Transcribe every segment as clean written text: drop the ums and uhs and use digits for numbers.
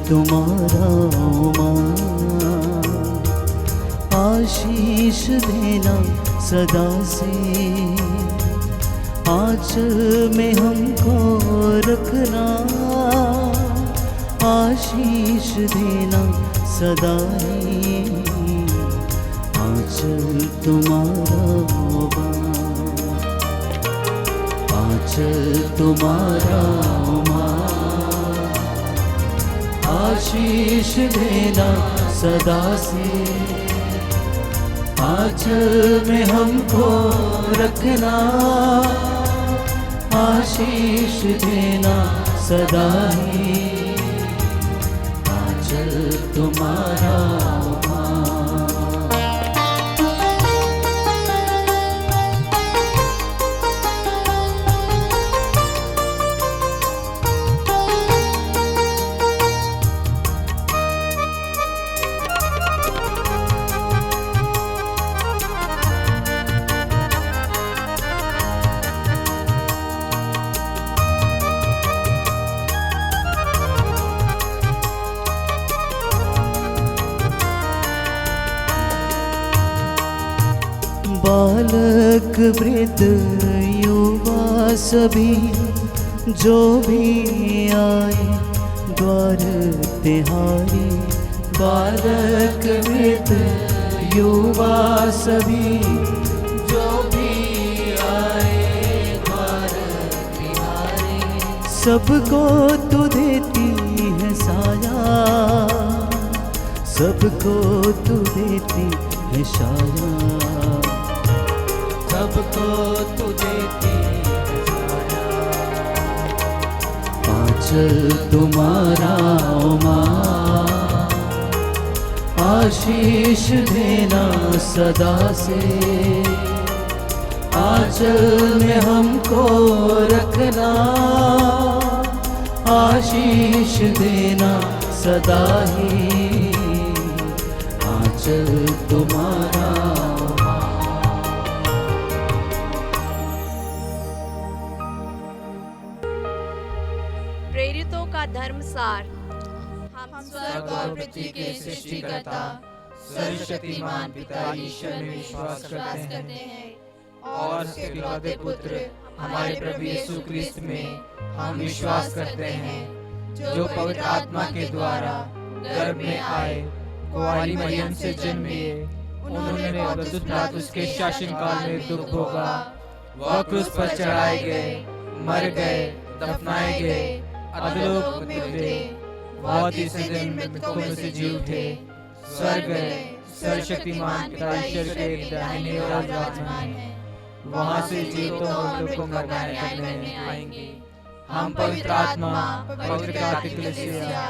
तुम्हारा माँ, आशीष देना सदा से, आंचल में हमको रखना, आशीष देना सदा ही, आंचल तुम्हारा माँ, आंचल तुम्हारा माँ, आशीष देना सदा से, आंचल में हमको रखना, आशीष देना सदा ही, आंचल तुम्हारा बालक वृद्ध युवा सभी जो भी आए द्वार तिहारी, बालक वृद्ध युवा सभी जो भी आए द्वार तिहारी, सबको तू देती है साया, सबको तू देती है साया, सबको तू देती है साया, आंचल तुम्हारा माँ, आशीष देना सदा से, आंचल में हमको रखना, आशीष देना सदा ही, आंचल तुम्हारा। प्रेरितों का धर्मसार। हम स्वर्ग और पृथ्वी के सृष्टिकर्ता सर्वशक्तिमान पिता ईश्वर में विश्वास करते हैं और उसके इकलौते पुत्र हमारे प्रभु यीशु क्रिस्त में हम विश्वास करते हैं, जो पवित्र आत्मा के द्वारा गर्भ में आए, कुंवारी मरियम से जन्मे, उन्होंने पौलुस पिलातुस के शासनकाल में दुख भोगा, वह क्रूस पर चढ़ाए गए, मर गए, दफनाए गए, अधोलोक में उतरे, वह तीसरे दिन मृतकों में से जी उठे, स्वर्ग गए, सर्वशक्तिमान पिता ईश्वर के दाहिने ओर विराजमान है, वहां से जीवितों और मृतकों का न्याय करने आएंगे। हम पवित्र आत्मा, पवित्र कैथोलिक कलीसिया,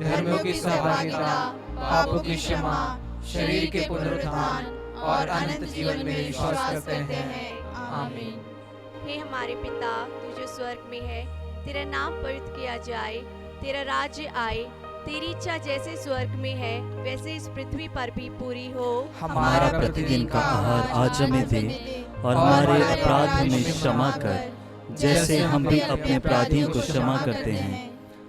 धर्मों की सहभागिता, पापों की क्षमा, शरीर के पुनरुत्थान और अनंत जीवन में विश्वास करते हैं। आमीन। हे हमारे पिता, तू जो स्वर्ग में है, तेरा नाम पवित्र किया जाए, तेरा राज्य आए, तेरी इच्छा जैसे स्वर्ग में है वैसे इस पृथ्वी पर भी पूरी हो। हमारा प्रतिदिन का आहार आज हमें दे, और हमारे अपराध हमें क्षमा कर, जैसे हम भी अपने अपराधियों को क्षमा करते हैं,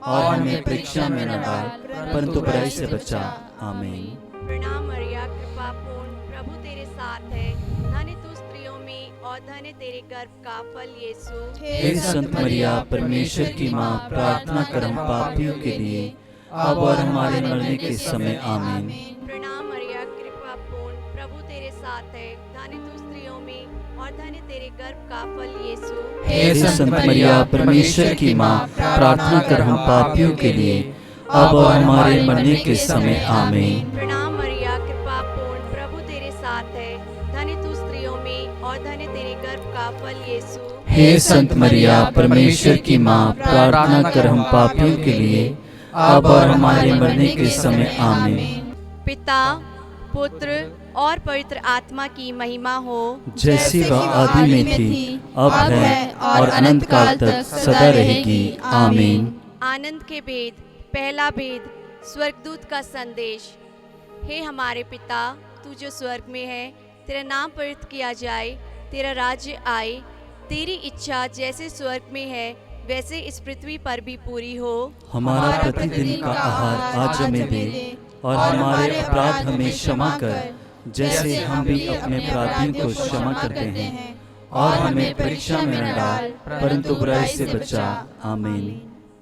और हमें परीक्षा में न डाल, परंतु बुराई से बचा। आमीन। प्रणाम मरिया, कृपा पूर्ण, प्रभु तेरे साथ है, धन्य तू स्त्रियों में और धन्य तेरे गर्भ का फल यीशु। हे संत मरिया, परमेश्वर की माँ, प्रार्थना कर हम पापियों के लिए, अब और हमारे मरने के समय। आमीन। प्रणाम मरिया, कृपा पूर्ण, प्रभु तेरे साथ है, धन्य तू स्त्रियों में और धन्य तेरे गर्भ का फल यीशु। हे संत मरिया, परमेश्वर की माँ, प्रार्थना कर हम पापियों के लिए, अब और हमारे मरने के समय। आमीन। प्रणाम मरिया, कृपा पूर्ण, प्रभु तेरे साथ है, धन्य तू स्त्रियों में और धन्य तेरे गर्भ का फल यीशु। हे संत मरिया, परमेश्वर की माँ, प्रार्थना कर हम पापियों के लिए, अब और हमारे मरने के समय। आमीन। पिता, पुत्र और पवित्र आत्मा की महिमा हो, जैसी वह आदि में थी, अब है और अनंत काल तक सदा रहेगी। आमीन। आनंद के भेद। पहला भेद, स्वर्गदूत का संदेश। हे हमारे पिता, तू जो स्वर्ग में है, तेरा नाम पवित्र किया जाए, तेरा राज्य आए, तेरी इच्छा जैसे स्वर्ग में है वैसे इस पृथ्वी पर भी पूरी हो। हमारा प्रतिदिन का आहार आज हमें दे, और हमारे अपराध हमें क्षमा कर, जैसे हम भी अपने अपराधियों को क्षमा करते हैं। और हमें परीक्षा में न डाल, परंतु बुराई से बचा। आमीन।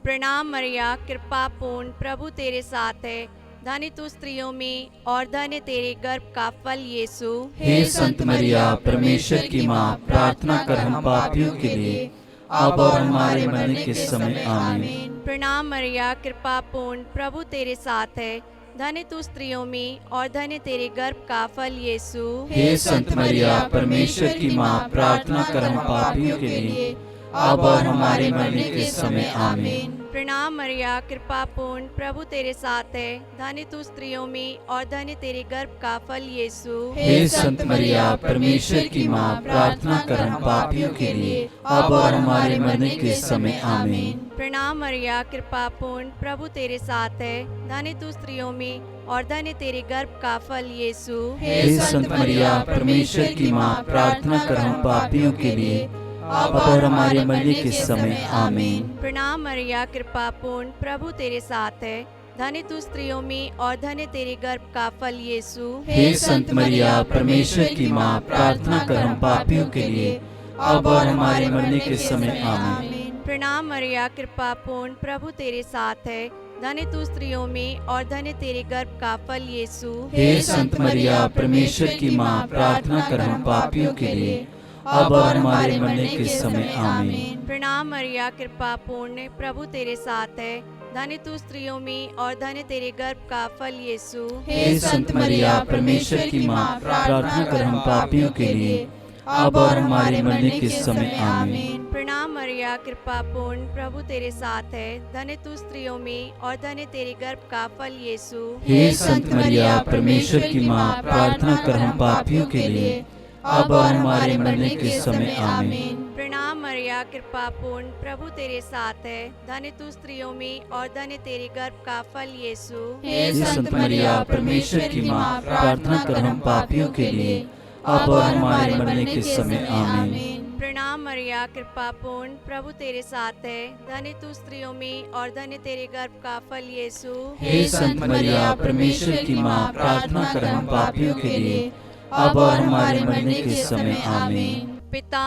प्रणाम मरिया, कृपा पूर्ण, प्रभु तेरे साथ है। धन्य तू स्त्रियों में और धन्य तेरे गर्भ का फल यीशु। हे संत मरिया, परमेश्वर की माँ, प्रार्थना कर हम पापियों के लिए, अब और हमारे मरने के समय। आमीन। प्रणाम मरिया, कृपा पूर्ण, प्रभु तेरे साथ है। धन्य तू स्त्रियों में और धन्य तेरे गर्भ का फल यीशु। हे संत मरिया, परमेश्वर की माँ, प्रार्थना कर हम पापियों के लिए, अब और हमारे मरने के समय। आमीन। प्रणाम मरिया, कृपा पूर्ण, प्रभु तेरे साथ है। धन्य तू स्त्रियों में और धन्य तेरे गर्भ का फल यीशु। हे संत मरिया, परमेश्वर की माँ, प्रार्थना कर हम पापियों के लिए, अब और हमारे मरने के समय। आमीन। प्रणाम मरिया, कृपा पूर्ण, प्रभु तेरे साथ है। धन्य तू स्त्रियों में और धन्य तेरे गर्भ का फल यीशु। हे संत मरिया, परमेश्वर की माँ, प्रार्थना कर हम पापियों के लिए, अब और हमारे मरने के समय। आमीन। प्रणाम मरिया, कृपा पूर्ण, प्रभु तेरे साथ है। धन्य तू स्त्रियों में और धन्य तेरे गर्भ का फल यीशु। हे संत मरिया, परमेश्वर की माँ, प्रार्थना कर हम पापियों के लिए, अब और हमारे मरने के समय। आमीन। प्रणाम मरिया, कृपा पूर्ण, प्रभु तेरे साथ है। धन्य तू स्त्रियों में और धन्य तेरे गर्भ का फल यीशु। हे संत मरिया, परमेश्वर की माँ, प्रार्थना कर हम पापियों के लिए, अब और हमारे मरने के समय। आमीन। प्रणाम मरिया, कृपा पूर्ण, प्रभु तेरे साथ है। धन्य तू स्त्रियों में और धन्य तेरे गर्भ का फल यीशु। हे संत मरिया, परमेश्वर की माँ, प्रार्थना कर हम पापियों के लिए, अब और हमारे मरने के समय। आमीन। प्रणाम मरिया, कृपा पूर्ण, प्रभु तेरे साथ है। धन्य तू स्त्रियों में और धन्य तेरे गर्भ का फल यीशु। हे संत मरिया, परमेश्वर की माँ, प्रार्थना कर हम पापियों के लिए, अब और हमारे मरने के समय। आमीन। प्रणाम मरिया, कृपा पूर्ण, प्रभु तेरे साथ है। धन्य तू स्त्रियों में और धन्य तेरे गर्भ का फल यीशु। हे संत मरिया, परमेश्वर की माँ, प्रार्थना कर हम पापियों के लिए, अब और हमारे मरने के समय। आमीन। प्रणाम मरिया, कृपा पूर्ण, प्रभु तेरे साथ है। धन्य तू स्त्रियों में और धन्य तेरे गर्भ का फल यीशु। हे संत मरिया, परमेश्वर की माँ, प्रार्थना कर हम पापियों के लिए, अब और हमारे मरने के समय। आमीन। पिता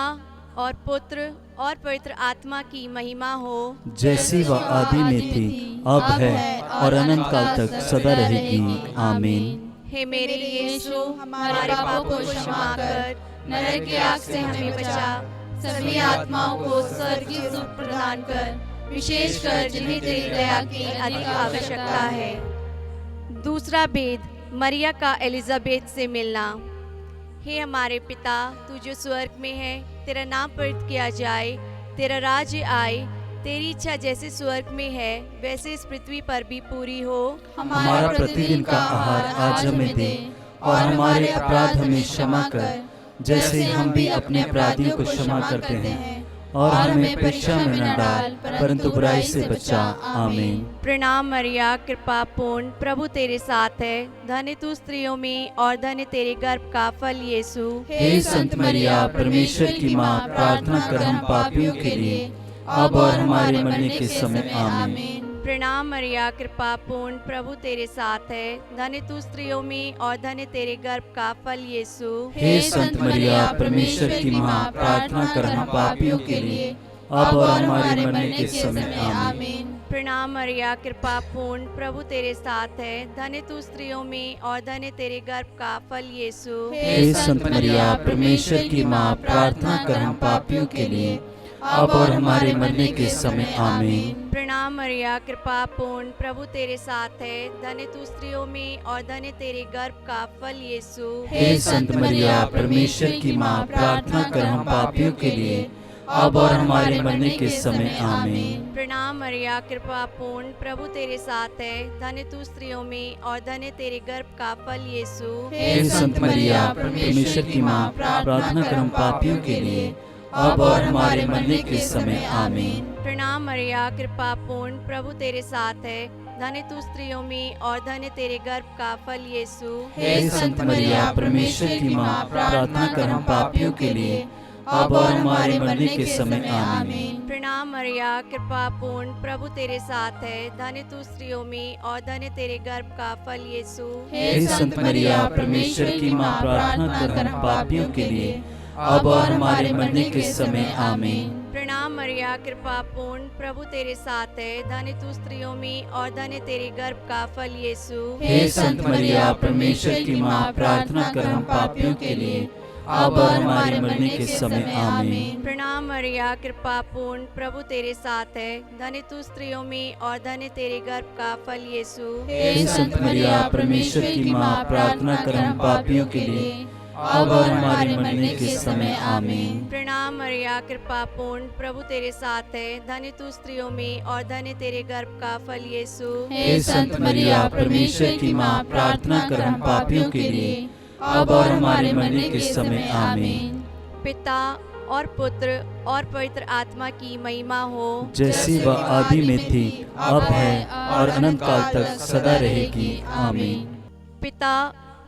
और पुत्र और पवित्र आत्मा की महिमा हो, जैसी वह आदि में थी, अब है और अनंत काल तक सदा रहेगी। आमीन। हे मेरे यीशु, हमारे पापों को क्षमा कर, नरक की आग से हमें बचा, सभी आत्माओं को स्वर्ग की सुख प्रदान कर, विशेषकर जिन्हें तेरी दया की अधिक आवश्यकता है। दूसरा भेद, मरिया का एलिजाबेथ से मिलना। हे हमारे पिता, तू जो स्वर्ग में है, तेरा नाम पवित्र किया जाए, तेरा राज्य आए, तेरी इच्छा जैसे स्वर्ग में है वैसे इस पृथ्वी पर भी पूरी हो। हमारा प्रतिदिन का आहार आज हमें दे, और हमारे अपराध हमें क्षमा कर, जैसे हम भी अपने अपराधियों को क्षमा करते हैं। और हमें परीक्षा में न डाल, परंतु बुराई से बचा। आमीन। प्रणाम मरिया, कृपा पूर्ण, प्रभु तेरे साथ है। धन्य तू स्त्रियों में और धन्य तेरे गर्भ का फल यीशु। हे संत मरिया, परमेश्वर की माँ, प्रार्थना कर हम पापियों के लिए, अब और हमारे मरने के समय। आमीन। प्रणाम मरिया, कृपा पूर्ण, प्रभु तेरे साथ है। धन्य तू स्त्रियों में और धन्य तेरे गर्भ का फल यीशु। हे संत मरिया, परमेश्वर की माँ, प्रार्थना कर हम पापियों के लिए, अब और हमारे मरने के समय। आमीन। प्रणाम मरिया, कृपा पूर्ण, प्रभु तेरे साथ है। धन्य तू स्त्रियों में और धन्य तेरे गर्भ का फल यीशु। हे संत मरिया, परमेश्वर की माँ, प्रार्थना कर हम पापियों के लिए, अब और हमारे मरने के समय। आमीन। प्रणाम मरिया, कृपा पूर्ण, प्रभु तेरे साथ है। धन्य तू स्त्रियों में और धन्य तेरे गर्भ का फल यीशु। हे संत मरिया, परमेश्वर की माँ, प्रार्थना कर हम पापियों के लिए, अब और हमारे मरने के समय। आमीन। प्रणाम मरिया, कृपा पूर्ण, प्रभु तेरे साथ है। धन्य तू स्त्रियों में और धन्य तेरे गर्भ का फल यीशु। हे संत मरिया, परमेश्वर की माँ, प्रार्थना कर हम पापियों के लिए, अब और हमारे मरने के समय। आमीन। प्रणाम मरिया, कृपा पूर्ण, प्रभु तेरे साथ है। धन्य तू स्त्रियों में और धन्य तेरे गर्भ का फल यीशु। हे संत मरिया, परमेश्वर की माँ, प्रार्थना कर हम पापियों के लिए, अब और हमारे मरने के समय आमीन। प्रणाम मरिया, कृपा पूर्ण, प्रभु तेरे साथ है। धन्य तू स्त्रियों में और धन्य तेरे गर्भ का फल यीशु। हे संत मरिया, परमेश्वर की माँ, प्रार्थना कर हम पापियों के लिए अब और हमारे मरने के समय आमीन। प्रणाम मरिया, कृपा पूर्ण, प्रभु तेरे साथ है। धन्य तू स्त्रियों में और धन्य तेरे गर्भ का फल यीशु। हे संत मरिया, परमेश्वर की माँ, प्रार्थना कर हम पापियों के लिए अब और हमारे मरने के समय आमीन। प्रणाम मरिया, कृपा पूर्ण, प्रभु तेरे साथ है। धन्य तू स्त्रियों में और धन्य तेरे गर्भ का फल यीशु। हे संत मरिया, परमेश्वर की माँ, प्रार्थना कर हम पापियों के लिए अब और हमारे मरने के समय आमीन। प्रणाम मरिया, कृपा पूर्ण, प्रभु तेरे साथ है। धन्य तू स्त्रियों में और धन्य तेरे गर्भ का फल यीशु। हे संत मरिया, परमेश्वर की माँ, प्रार्थना कर हम पापियों के लिए अब और हमारे मरने के समय आमीन। पिता और पुत्र और पवित्र आत्मा की महिमा हो, जैसी वह आदि में थी, अब है और अनंत काल तक सदा रहेगी आमीन। पिता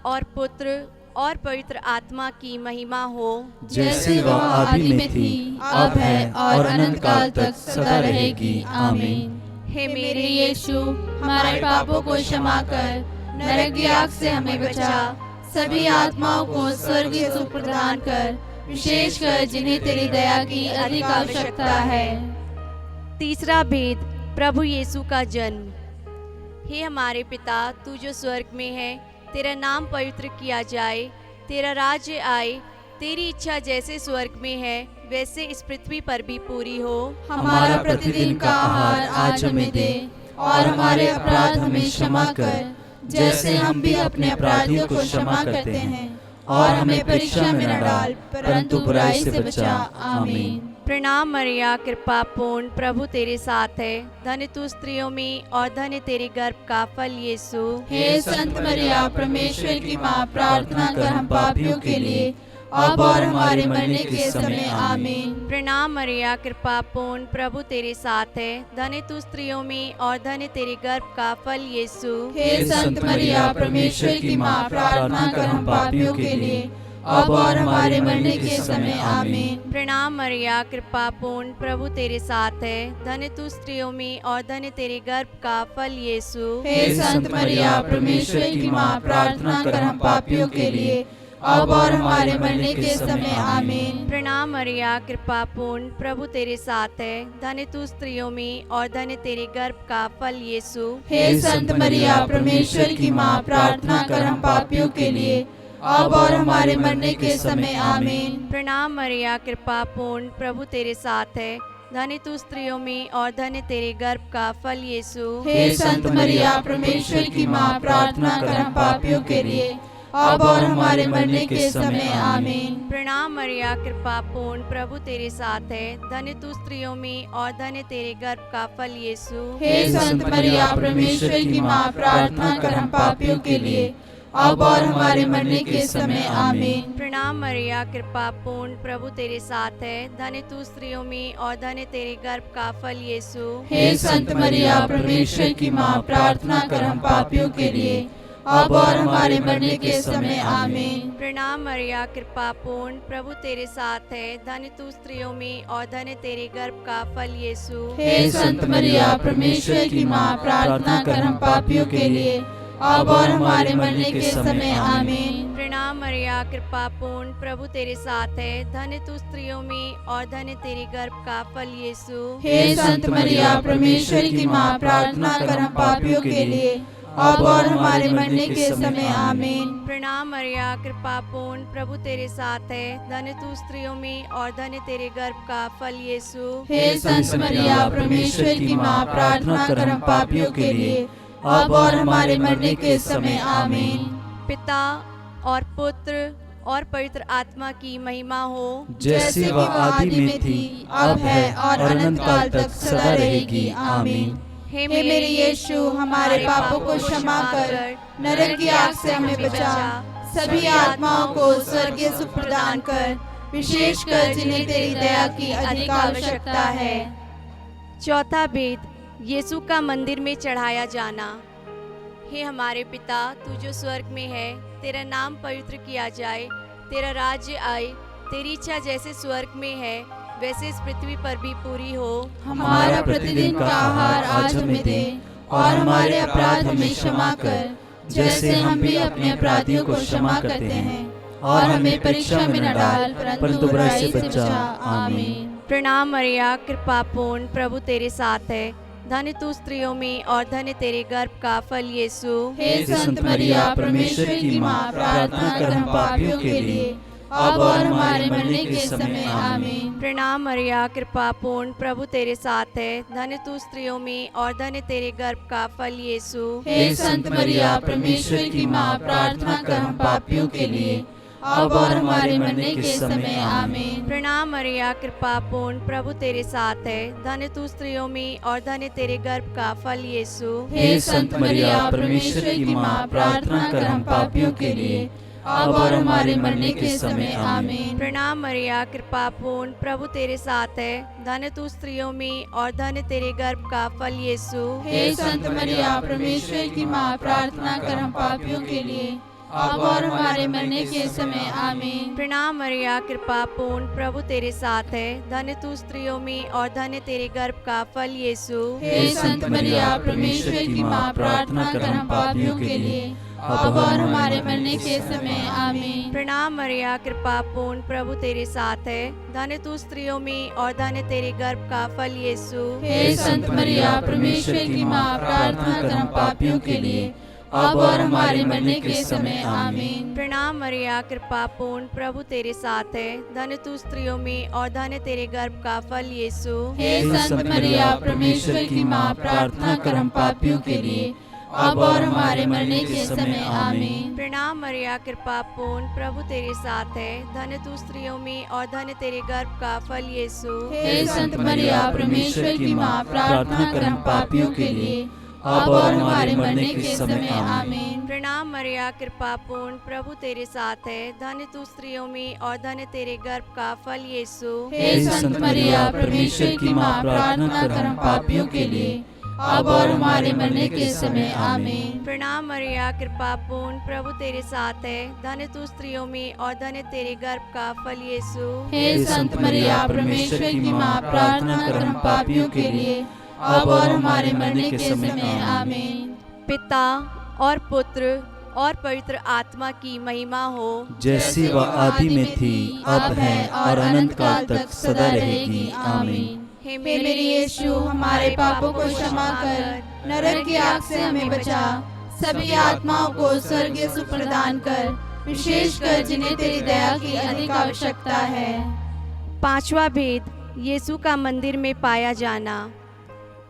और पुत्र और पवित्र आत्मा की महिमा हो, जैसी वह आदि में थी, अब है और अनंत काल तक सदा रहेगी आमीन। हे मेरे यीशु, हमारे पापों को क्षमा कर, नरक की आग से हमें बचा, सभी आत्माओं को स्वर्गीय सुख प्रदान कर, विशेषकर जिन्हें तेरी दया की अधिक आवश्यकता है। तीसरा भेद, प्रभु यीशु का जन्म। हे हमारे पिता, तू जो स्वर्ग में है, तेरा नाम पवित्र किया जाए, तेरा राज्य आए, तेरी इच्छा जैसे स्वर्ग में है वैसे इस पृथ्वी पर भी पूरी हो। हमारा प्रतिदिन का आहार आज हमें दे, और हमारे अपराध हमें क्षमा कर, जैसे हम भी अपने अपराधियों को क्षमा करते हैं, और हमें परीक्षा में न डाल, परंतु बुराई से बचा आमीन। प्रणाम मरिया, कृपा पूर्ण, प्रभु तेरे साथ है। धन्य तू स्त्रियों में और धन्य तेरे गर्भ का फल यीशु। हे संत मरिया, परमेश्वर की माँ, प्रार्थना कर हम पापियों के लिए अब और हमारे मरने के समय आमीन। प्रणाम मरिया, कृपा पूर्ण, प्रभु तेरे साथ है। धन्य तू स्त्रियों में और धन्य तेरे गर्भ का फल यीशु। हे संत मरिया, परमेश्वर की माँ, प्रार्थना कर हम पापियों के लिए अब और हमारे मरने के समय आमीन। प्रणाम मरिया, कृपा पूर्ण, प्रभु तेरे साथ है। धन्य तू स्त्रियों में और धन्य तेरे गर्भ का फल यीशु। हे संत मरिया, परमेश्वर की माँ, प्रार्थना कर हम पापियों के लिए अब और हमारे मरने के समय आमीन। प्रणाम मरिया, कृपा पूर्ण, प्रभु तेरे साथ है। धन्य तू स्त्रियों में और धन्य तेरे गर्भ का फल यीशु। हे संत मरिया, परमेश्वर की माँ, प्रार्थना कर हम पापियों के लिए अब और हमारे मरने के समय आमीन। प्रणाम मरिया, कृपा पूर्ण, प्रभु तेरे साथ है। धन्य तू स्त्रियों में और धन्य तेरे गर्भ का फल यीशु। हे संत मरिया, परमेश्वर की माँ, प्रार्थना कर हम पापियों के लिए अब और हमारे मरने के समय आमीन। प्रणाम मरिया, कृपा पूर्ण, प्रभु तेरे साथ है। धन्य तू स्त्रियों में और धन्य तेरे गर्भ का फल यीशु। हे संत मरिया, परमेश्वर की माँ, प्रार्थना कर हम पापियों के लिए अब और हमारे मरने के समय आमीन। प्रणाम मरिया, कृपा पूर्ण, प्रभु तेरे साथ है। धन्य तू स्त्रियों में और धन्य तेरे गर्भ का फल यीशु। हे संत मरिया, परमेश्वर की माँ, प्रार्थना कर हम पापियों के लिए अब और हमारे मरने के समय आमीन। प्रणाम मरिया, कृपा पूर्ण, प्रभु तेरे साथ है। धन्य तू स्त्रियों में और धन्य तेरे गर्भ का फल यीशु। हे संत मरिया, परमेश्वर की माँ, प्रार्थना कर हम पापियों के लिए अब और हमारे मरने के समय आमीन। प्रणाम मरिया, कृपा पूर्ण, प्रभु तेरे साथ है। धन्य तू स्त्रियों में और धन्य तेरे गर्भ का फल यीशु। हे संत मरिया, परमेश्वर की माँ, प्रार्थना कर हम पापियों के लिए अब और हमारे मरने के समय आमीन। प्रणाम मरिया, कृपा पूर्ण, प्रभु तेरे साथ है। धन्य तू स्त्रियों में और धन्य तेरे गर्भ का फल यीशु। हे संत मरिया, परमेश्वर की माँ, प्रार्थना कर हम पापियों के लिए अब और हमारे मरने के समय आमीन। पिता और पुत्र और पवित्र आत्मा की महिमा हो, जैसी वह आदि में थी, अब है और अनंत काल तक सदा रहेगी आमीन। हे मेरे यीशु, हमारे पापों को क्षमा कर, नरक की आग से हमें बचा, सभी आत्माओं को स्वर्गीय सुख प्रदान कर, विशेषकर जिन्हें तेरी दया की अधिक आवश्यकता है। चौथा भेद, यीशु का मंदिर में चढ़ाया जाना। हे हमारे पिता, तू जो स्वर्ग में है, तेरा नाम पवित्र किया जाए, तेरा राज्य आए, तेरी इच्छा जैसे स्वर्ग में है वैसे इस पृथ्वी पर भी पूरी हो। हमारा प्रतिदिन का आहार आज हमें दे, और हमारे अपराध हमें क्षमा कर, जैसे हम भी अपने अपराधियों को क्षमा करते हैं, और हमें परीक्षा में न डाल, परंतु बुराई से बचा। आमीन। प्रणाम मरिया, कृपा पूर्ण, प्रभु तेरे साथ है। धन्य तू स्त्रियों में और धन्य तेरे गर्भ का फल यीशु। हे संत मरिया, परमेश्वर की माँ, प्रार्थना कर हम पापियों के लिए, अब और हमारे मरने के समय। आमीन। प्रणाम मरिया, कृपा पूर्ण, प्रभु तेरे साथ है। धन्य तू स्त्रियों में और धन्य तेरे गर्भ का फल यीशु। हे संत मरिया, परमेश्वर की माँ, प्रार्थना कर हम पापियों के लिए, अब और हमारे मरने के समय। आमीन। प्रणाम मरिया, कृपा पूर्ण, प्रभु तेरे साथ है। धन्य तू स्त्रियों में और धन्य तेरे गर्भ का फल यीशु। हे संत मरिया, परमेश्वर की माँ, प्रार्थना कर हम पापियों के लिए, अब और हमारे मरने के समय। आमीन। प्रणाम मरिया, कृपा पूर्ण, प्रभु तेरे साथ है। धन्य तू स्त्रियों में और धन्य तेरे गर्भ का फल यीशु। हे संत मरिया, परमेश्वर की माँ, प्रार्थना कर हम पापियों के लिए, अब और हमारे मरने के समय। आमीन। प्रणाम मरिया, कृपा पूर्ण, प्रभु तेरे साथ है। धन्य तू स्त्रियों में और धन्य तेरे गर्भ का फल यीशु। हे संत मरिया, परमेश्वर की माँ, प्रार्थना कर हम पापियों के लिए, अब और हमारे मरने के समय। आमीन। प्रणाम मरिया, कृपा पूर्ण, प्रभु तेरे साथ है। धन्य तू स्त्रियों में और धन्य तेरे गर्भ का फल यीशु। हे संत मरिया, परमेश्वर की माँ, प्रार्थना कर हम पापियों के लिए, अब और हमारे मरने के समय। आमीन। प्रणाम मरिया, कृपा पूर्ण, प्रभु तेरे साथ है। धन्य तू स्त्रियों में और धन्य तेरे गर्भ का फल यीशु। हे संत मरिया, परमेश्वर की माँ, प्रार्थना कर हम पापियों के लिए, अब और हमारे मरने के समय। आमीन। प्रणाम मरिया, कृपा पूर्ण, प्रभु तेरे साथ है। धन्य तू स्त्रियों में और धन्य तेरे गर्भ का फल यीशु। हे संत मरिया, परमेश्वर की माँ, प्रार्थना कर हम पापियों के लिए, अब और हमारे मरने के समय। आमीन। प्रणाम मरिया, कृपा पूर्ण, प्रभु तेरे साथ है। धन्य तू स्त्रियों में और धन्य तेरे गर्भ का फल यीशु। हे संत मरिया, परमेश्वर की माँ, प्रार्थना कर हम पापियों के लिए, अब और हमारे मरने के समय। आमीन। प्रणाम मरिया, कृपा पूर्ण, प्रभु तेरे साथ है। धन्य तू स्त्रियों में और धन्य तेरे गर्भ का फल यीशु। हे संत मरिया, परमेश्वर की माँ, प्रार्थना कर हम पापियों के लिए, अब और हमारे मरने के समय। आमीन। पिता और पुत्र और पवित्र आत्मा की महिमा हो, जैसी वह आदि में थी, अब है और अनंत काल तक सदा रहेगी। आमीन। हे मेरे यीशु, हमारे पापों को क्षमा कर, नरक की आग से हमें बचा, सभी आत्माओं को स्वर्गीय सुख प्रदान कर, विशेषकर जिन्हें तेरी दया की अधिक आवश्यकता है। पांचवा भेद, यीशु का मंदिर में पाया जाना।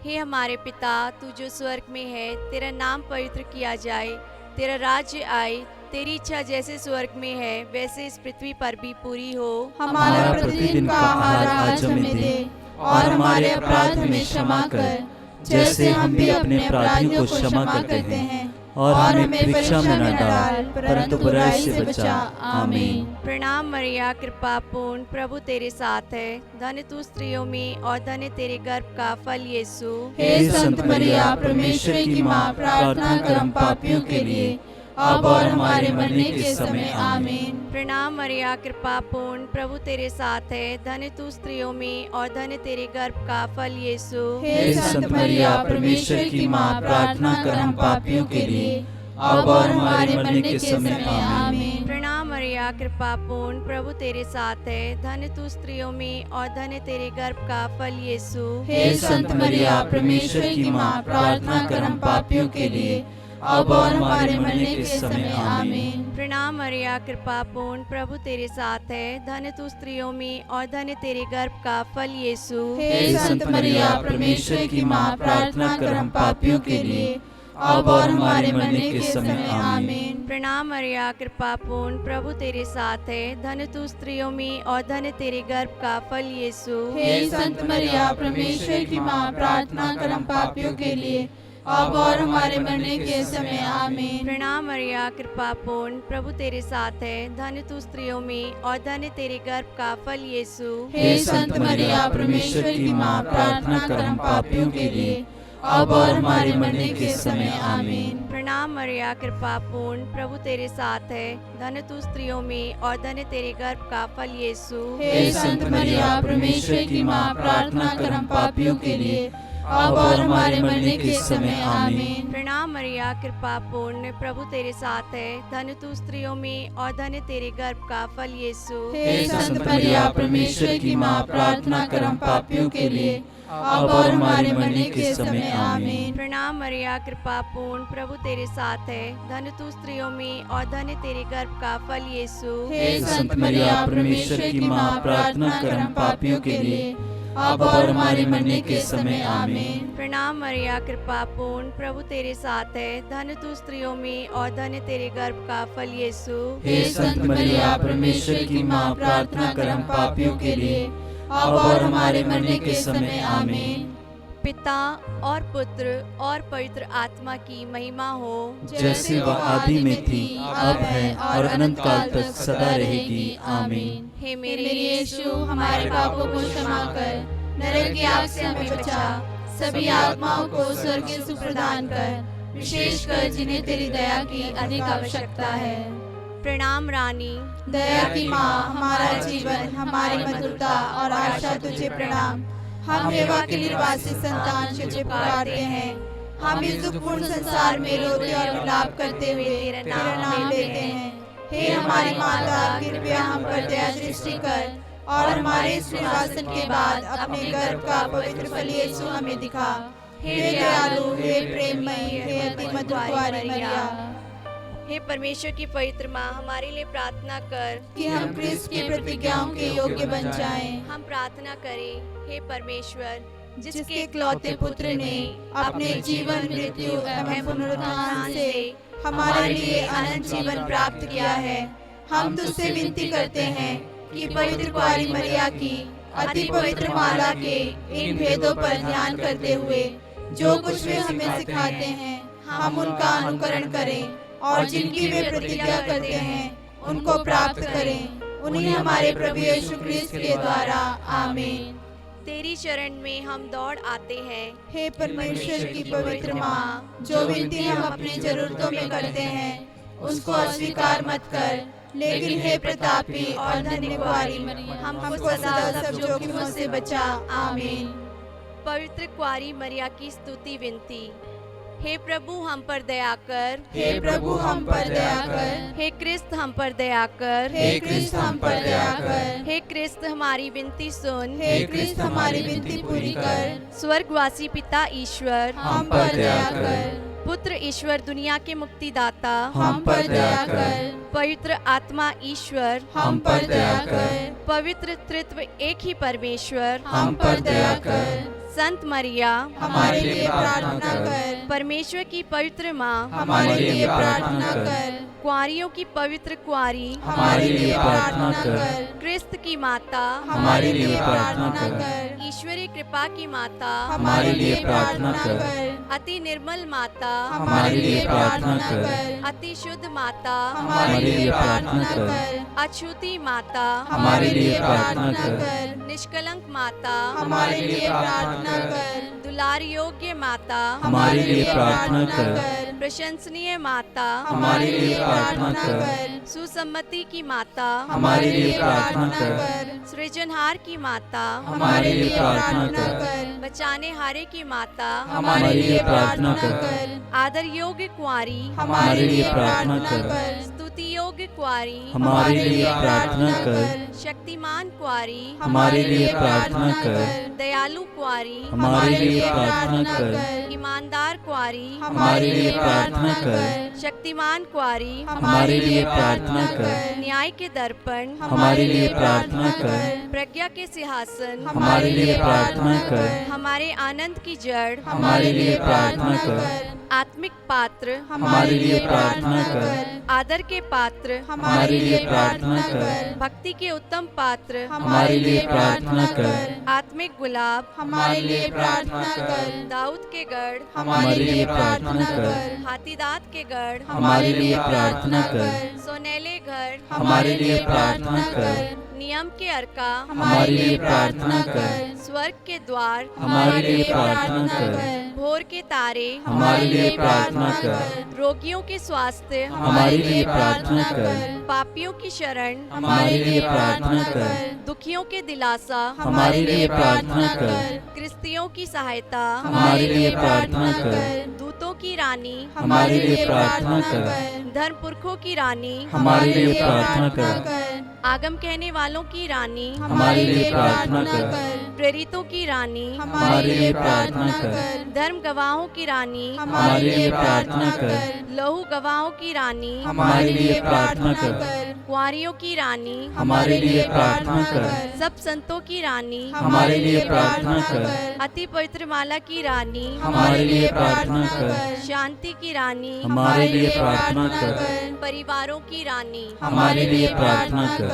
हे हमारे पिता, तू जो स्वर्ग में है, तेरा नाम पवित्र किया जाए, तेरा राज्य आए, तेरी इच्छा जैसे स्वर्ग में है वैसे इस पृथ्वी पर भी पूरी हो। हमारा प्रतिदिन का आहार आज हमें दे, और हमारे अपराध हमें क्षमा कर, जैसे हम भी अपने अपराधियों को क्षमा करते हैं, और हमें परीक्षा में न डाल, परंतु बुराई से बचा। आमीन। प्रणाम मरिया, कृपा पूर्ण, प्रभु तेरे साथ है। धन्य तू स्त्रियों में और धन्य तेरे गर्भ का फल यीशु। हे संत मरिया, परमेश्वर की माँ, प्रार्थना कर हम पापियों के लिए, अब और हमारे मरने के समय। आमीन। प्रणाम मरिया, कृपा पूर्ण, प्रभु तेरे साथ है। धन्य तू स्त्रियों में और धन्य तेरे गर्भ का फल यीशु। हे संत मरिया, परमेश्वर की माँ, प्रार्थना कर हम पापियों के लिए, अब और हमारे मरने के समय। आमीन। प्रणाम मरिया, कृपा पूर्ण, प्रभु तेरे साथ है। धन्य तू स्त्रियों में और धन्य तेरे गर्भ का फल यीशु। हे संत मरिया, परमेश्वर की माँ, प्रार्थना कर हम पापियों के लिए, अब और हमारे मरने के समय। आमीन। प्रणाम मरिया, कृपा पूर्ण, प्रभु तेरे साथ है। धन्य तू स्त्रियों में और धन्य तेरे गर्भ का फल यीशु। हे संत मरिया, परमेश्वर की माँ, प्रार्थना कर हम पापियों के लिए, अब और हमारे मरने के समय। आमीन। प्रणाम मरिया, कृपा पूर्ण, प्रभु तेरे साथ है। धन्य तू स्त्रियों में और धन्य तेरे गर्भ का फल यीशु। हे संत मरिया, परमेश्वर की माँ, प्रार्थना कर हम पापियों के लिए, अब और हमारे मरने के समय। आमीन। प्रणाम मरिया, कृपा पूर्ण, प्रभु तेरे साथ है। धन्य तू स्त्रियों में और धन्य तेरे गर्भ का फल यीशु। हे संत मरिया, परमेश्वर की माँ, प्रार्थना कर हम पापियों के लिए, अब और हमारे मरने के समय आमीन। प्रणाम मरिया, कृपा पूर्ण, प्रभु तेरे साथ है। धन्य तू स्त्रियों में और धन्य तेरे गर्भ का फल यीशु। हे संत मरिया, परमेश्वर की माँ, प्रार्थना कर हम पापियों के लिए, अब और हमारे मरने के समय आमीन। प्रणाम मरिया, कृपा पूर्ण, प्रभु तेरे साथ है। धन्य तू स्त्रियों में और धन्य तेरे गर्भ का फल यीशु। हे संत मरिया, परमेश्वर की माँ, प्रार्थना कर हम पापियों के लिए, अब और हमारे मरने के समय आमीन। प्रणाम मरिया, कृपा पूर्ण, प्रभु तेरे साथ है। धन्य तू स्त्रियों में और धन्य तेरे गर्भ का फल यीशु। हे संत मरिया, परमेश्वर की माँ, प्रार्थना कर हम पापियों के लिए, अब और हमारे मरने के समय आमीन। प्रणाम मरिया, कृपा पूर्ण, प्रभु तेरे साथ है। धन्य तू स्त्रियों में और धन्य तेरे गर्भ का फल यीशु। हे संत मरिया, परमेश्वर की माँ, प्रार्थना कर हम पापियों के लिए, अब और हमारे मरने के समय आमीन। पिता और पुत्र और पवित्र आत्मा की महिमा हो, जैसे वह आदि में थी, अब है और अनंत काल तक सदा रहेगी। आमीन। हे मेरे यीशु, हमारे पापों को क्षमा कर, नरक की आग से हमें बचा, सभी आत्माओं को स्वर्ग की सुख प्रदान कर, विशेषकर जिन्हें तेरी दया की अधिक आवश्यकता है। प्रणाम रानी, दया की माँ, हमारा जीवन, हमारी मधुरता और आशा तुझे प्रणाम। हम एवा के निर्वासित संतान तुझे पुकारते हैं। हम इस दुखपूर्ण संसार में रोते और विलाप करते हुए तेरा नाम लेते हैं। हे हमारी माता, कृपया हम पर दया दृष्टि कर और हमारे इस निर्वासन के बाद अपने गर्भ का पवित्र फल यीशु हमें दिखा। हे दयालु, हे प्रेममयी, हे अति मधुर कुंवारी मरिया, हे परमेश्वर की पवित्र माँ, हमारे लिए प्रार्थना कर कि हम क्रिस्त की प्रतिज्ञाओं के योग्य बन जाएं। हम प्रार्थना करें। हे परमेश्वर, जिसके इकलौते पुत्र ने अपने जीवन, मृत्यु एवं पुनरुत्थान से हमारे लिए अनंत जीवन प्राप्त किया है, हम तुझसे विनती करते हैं कि पवित्र कुंवारी मरिया की अति पवित्र माला के इन भेदों पर ध्यान करते हुए जो कुछ वे हमें सिखाते हैं, हम उनका अनुकरण करें और जिनकी वे प्रतिज्ञा करते हैं उनको प्राप्त करें। उन्हीं हमारे प्रभु यीशु क्रिस्त के द्वारा। आमीन। तेरी शरण में हम दौड़ आते हैं। हे परमेश्वर की पवित्र माँ, जो विनती हम अपनी जरूरतों में करते हैं उसको अस्वीकार मत कर, लेकिन हे प्रतापी और धन्य कुंवारी, हमको सदा सब जोखिमों से बचा। आमीन। पवित्र कुंवारी मरिया की स्तुति विनती। हे प्रभु, हम पर दया कर। हे प्रभु, हम पर दया कर। हे क्रिस्त, हम पर दया कर। हे क्रिस्त, हम पर दया कर। हे क्रिस्त, हमारी विनती सुन। हे क्रिस्त, हमारी विनती पूरी कर। स्वर्गवासी पिता ईश्वर, हम पर दया कर। पुत्र ईश्वर, दुनिया के मुक्तिदाता, हम पर दया कर। पवित्र आत्मा ईश्वर, हम पर दया कर। पवित्र त्रित्व एक ही परमेश्वर, हम पर दया कर। संत मरिया, हमारे लिए प्रार्थना कर। परमेश्वर की पवित्र माँ, हमारे लिए प्रार्थना कर। कुंवारियों की पवित्र कुंवारी, हमारे लिए प्रार्थना कर। क्रिस्त की माता, हमारे लिए प्रार्थना कर। ईश्वरीय कृपा की माता, हमारे लिए प्रार्थना कर। अति निर्मल माता, हमारे लिए प्रार्थना कर। अति शुद्ध माता, हमारे लिए प्रार्थना कर। अछूती माता, हमारे लिए प्रार्थना कर। निष्कलंक माता, हमारे लिए प्रार्थना कर। दुलार योग्य माता, हमारे लिए प्रार्थना कर। प्रशंसनीय माता, हमारे लिए प्रार्थना कर। सुसम्मति की माता, हमारे लिए प्रार्थना कर। सृजनहार की माता, हमारे लिए प्रार्थना कर। बचाने हारे की माता, हमारे लिए प्रार्थना कर। आदर योग्य कुंवारी, हमारे लिए प्रार्थना कर। स्तुति योग्य कुंवारी, हमारे लिए प्रार्थना कर। शक्तिमान कुंवारी, हमारे लिए प्रार्थना कर। दयालु कुंवारी, हमारे लिए प्रार्थना कर। ईमानदार कुंवारी, हमारे लिए प्रार्थना कर। शक्तिमान कुंवारी, हमारे लिए प्रार्थना कर। न्याय के दर्पण, हमारे लिए प्रार्थना कर। प्रज्ञा के सिंहासन, हमारे लिए प्रार्थना कर। हमारे आनंद की जड़, हमारे लिए प्रार्थना कर। आत्मिक पात्र, हमारे लिए प्रार्थना कर। आदर के पात्र, हमारे लिए प्रार्थना कर। भक्ति के उत्तम पात्र, हमारे लिए प्रार्थना कर। आत्मिक गुलाब, हमारे लिए प्रार्थना कर। दाऊद के गढ़, हमारे लिए प्रार्थना कर। हाथीदांत के गढ़, हमारे लिए प्रार्थना कर। सोनेले घर, हमारे लिए प्रार्थना कर। नियम के अर्का हमारे लिए प्रार्थना कर। स्वर्ग के द्वार हमारे लिए प्रार्थना कर। भोर के तारे हमारे लिए प्रार्थना कर। रोगियों के स्वास्थ्य हमारे लिए प्रार्थना कर। पापियों की शरण हमारे लिए प्रार्थना कर। दुखियों के दिलासा हमारे लिए प्रार्थना कर। क्रिस्तियों की सहायता हमारे लिए प्रार्थना कर। दूतों की रानी हमारे लिए प्रार्थना कर। धर्म पुरखों की रानी हमारे लिए प्रार्थना कर। आगम कहने वालों की रानी हमारे लिए प्रार्थना कर। प्रेरितों की रानी हमारे लिए प्रार्थना कर। धर्म गवाहों की रानी हमारे लिए प्रार्थना कर। लहू गवाहों की रानी हमारे लिए प्रार्थना कर। कुंवारियों की रानी हमारे लिए प्रार्थना कर। सब संतों की रानी हमारे लिए प्रार्थना कर। अति पवित्र माला की रानी हमारे लिए प्रार्थना कर। शांति की रानी हमारे लिए प्रार्थना कर। परिवारों की रानी हमारे लिए प्रार्थना कर।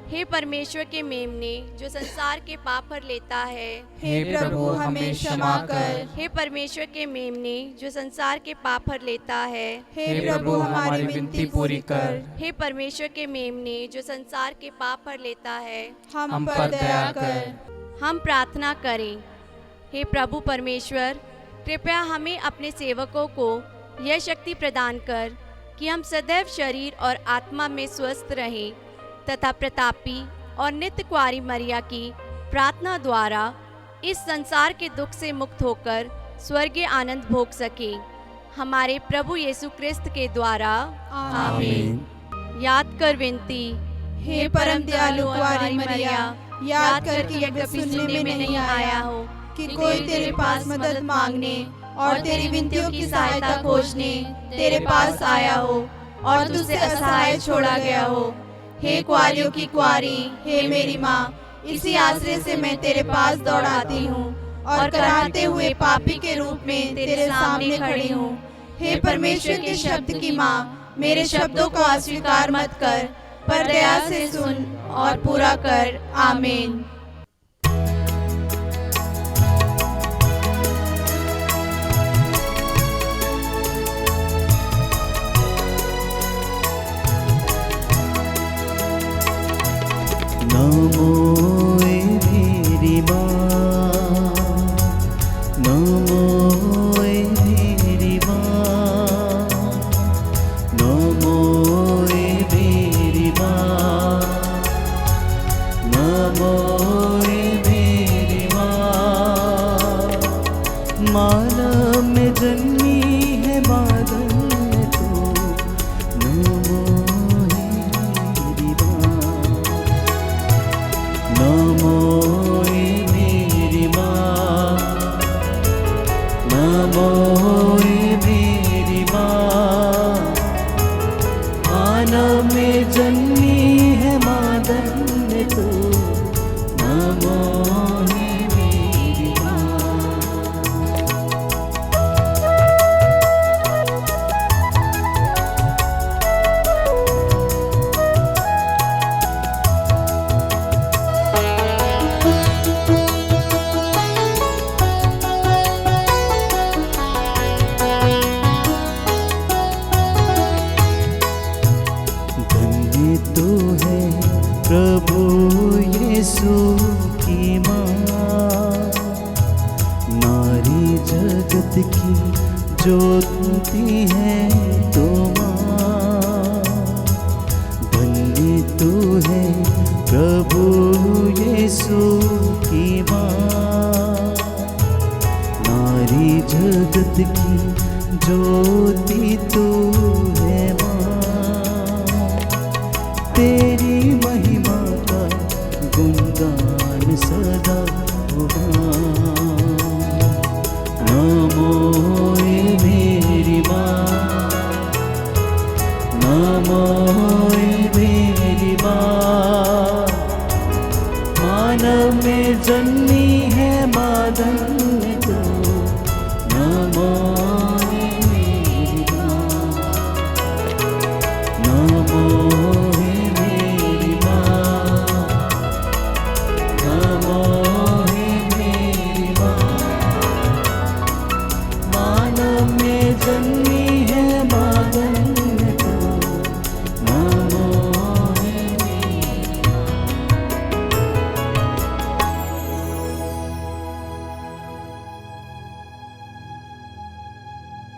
हे परमेश्वर के मेमने जो संसार के पाप हर लेता है, हे प्रभु हमें क्षमा कर। हे परमेश्वर के मेमने जो संसार के पाप हर लेता है, हे प्रभु हमारी विनती पूरी कर। हे परमेश्वर के मेमने जो संसार के पाप हर लेता है, हम पर दया कर। हम प्रार्थना करें। हे प्रभु परमेश्वर, कृपया हमें अपने सेवकों को यह शक्ति प्रदान कर कि हम सदैव शरीर और आत्मा में स्वस्थ रहें तथा प्रतापी और नित्य कुंवारी मरिया की प्रार्थना द्वारा इस संसार के दुख से मुक्त होकर स्वर्गीय आनंद भोग सके। हमारे प्रभु यीशु क्रिस्त के द्वारा आमीन। याद कर विनती। हे परम दयालु कुंवारी मरिया, याद कर कि यह कभी सुनने में नहीं आया हो कि कोई तेरे पास मदद मांगने और तेरी विनतियों की सहायता खोजने तेरे पास आया हो और तुझसे असहाय छोड़ा गया हो। हे कुंवारियों की कुंवारी, हे मेरी माँ, इसी आश्रय से मैं तेरे पास दौड़ाती हूँ और कराहते हुए पापी के रूप में तेरे सामने खड़ी हूँ। हे परमेश्वर के शब्द की माँ, मेरे शब्दों को अस्वीकार मत कर, पर दया से सुन और पूरा कर। आमीन। नमो मेरी माँ, नमो मेरी माँ, नमो मेरी माँ, नमो मेरी माँ। मानव में जन्मी है बादल में तू, नमो मेरी माँ, नमो मेरी माँ, नमो मेरी माँ। मानव में जन्मी है मादन में तू, नमो मेरी माँ। धन्य तू है प्रभु यीशु की माँ, नारी जगत की ज्योति है तो माँ। धन्य तू है प्रभु यीशु की माँ, नारी जगत की ज्योति तू है माँ। तेरी महिमा का गुणगान सदा होगा। नमो मेरी माँ, नमो मेरी माँ। मानव में जन्म